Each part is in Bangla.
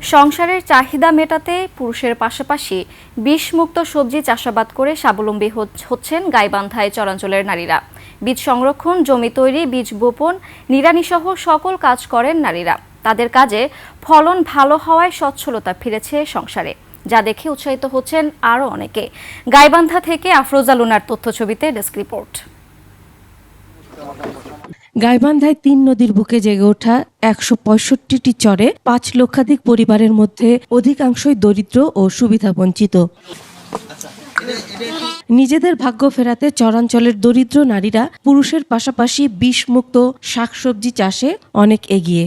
সংসারের চাহিদা মেটাতে পুরুষের পাশাপাশি বিষমুক্ত সবজি চাষাবাদ করে স্বাবলম্বী হচ্ছেন গাইবান্ধায় চরাঞ্চলের নারীরা। বীজ সংরক্ষণ, জমি তৈরি, বীজ বপন, নিড়ানিসহ সকল কাজ করেন নারীরা। তাদের কাজে ফলন ভালো হওয়ায় সচ্ছলতা ফিরেছে সংসারে, যা দেখে উৎসাহিত হচ্ছেন আরও অনেকে। গাইবান্ধা থেকে আফরোজা লুনার তথ্যছবিতে ডেস্ক রিপোর্ট। গাইবান্ধায় ৩ নদীর বুকে জেগে ওঠা ১৬৫টি চরে ৫ লক্ষাধিক পরিবারের মধ্যে অধিকাংশই দরিদ্র ও সুবিধাবঞ্চিত। নিজেদের ভাগ্য ফেরাতে চরাঞ্চলের দরিদ্র নারীরা পুরুষের পাশাপাশি বিষমুক্ত শাকসবজি চাষে অনেক এগিয়ে।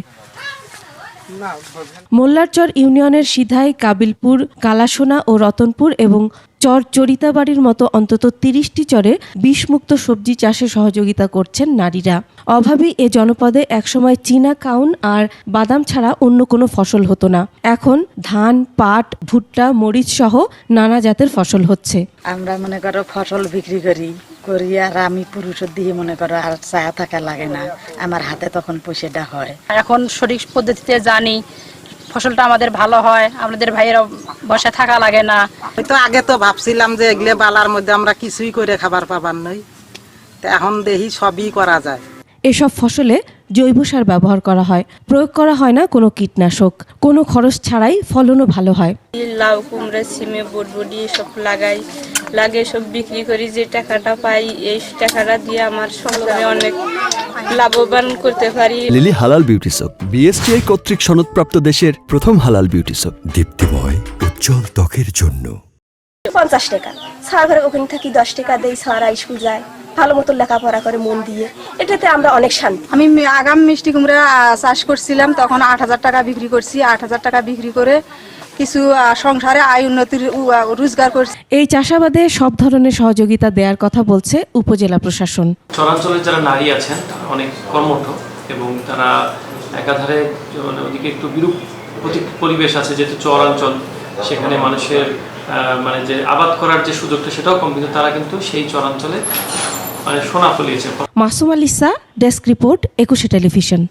মোল্লারচর ইউনিয়নের সিধাই, কাবিলপুর, কালাসোনা ও রতনপুর এবং চর চরিতাবাড়ির মতো অন্তত ৩০টি চরে বিষমুক্ত সবজি চাষে সহযোগিতা করছেন নারীরা। অভাবী এ জনপদে একসময় চীনা কাউন আর বাদাম ছাড়া অন্য কোনো ফসল হতো না। এখন ধান, পাট, ভুট্টা, মরিচ সহ নানা জাতের ফসল হচ্ছে। আমরা মনে করো ফসল বিক্রি করি আর আমি পুরুষের দিয়ে মনে করো আর চায়া থাকা লাগে না, আমার হাতে তখন পয়সাটা হয়। এখন সঠিক পদ্ধতিতে জানি ফসলটা আমাদের ভালো হয়, আমাদের ভাইয়েরা বসে থাকা লাগে না। তো আগে তো ভাবছিলাম যে এগুলো বালার মধ্যে আমরা কিছুই করে খাবার পাবার নই, তো এখন দেখি সবই করা যায়। এসব ফসলে জৈব সার ব্যবহার করা হয়, প্রয়োগ করা হয় না কোনো কীটনাশক। কোনো খরচ ছাড়াই ফলনও ভালো হয়। লাউ, কুমড়া, সিমে, বরবটি সব লাগে সব বিক্রি করি, যে টাকাটা পাই এই টাকাটা দিয়ে আমার সংসারে অনেক লাভবান করতে পারি। লিলি হালাল বিউটি সোপ, বিএসটিআই কর্তৃক সনদপ্রাপ্ত দেশের প্রথম হালাল বিউটি সোপ। দীপ্তিময় উজ্জ্বল ত্বকের জন্য 50 টাকা ছাড়া করে ওখানে থাকি, 10 টাকা দেই, সারা স্কুল যায়, ভালো মতো লেখাপড়া করে মন দিয়ে, এটাতে আমরা অনেক শান্তি। আমি আগাম মিষ্টি কুমড়া চাষ করছিলাম, তখন 8,000 টাকা বিক্রি করছি। 8,000 টাকা বিক্রি করে কিছু সংসারে আয় উন্নতির রোজগার করছি। এই চাষাবাদে সব ধরনের সহযোগিতা দেওয়ার কথা বলছে উপজেলা প্রশাসন। চরাঞ্চলের যারা নারী আছেন তারা অনেক কর্মঠ এবং তারা একাধারে মানে ওদিকে একটু বিরূপ পরিবেশ আছে, যেহেতু চরাঞ্চল, সেখানে মানুষের মানে যে আবাদ করার যে সুযোগটা সেটাও কম, কিন্তু তারা কিন্তু সেই চরাঞ্চলে মানে সোনা ফলিয়েছে। Masum আলিসা, desk report, 21 television.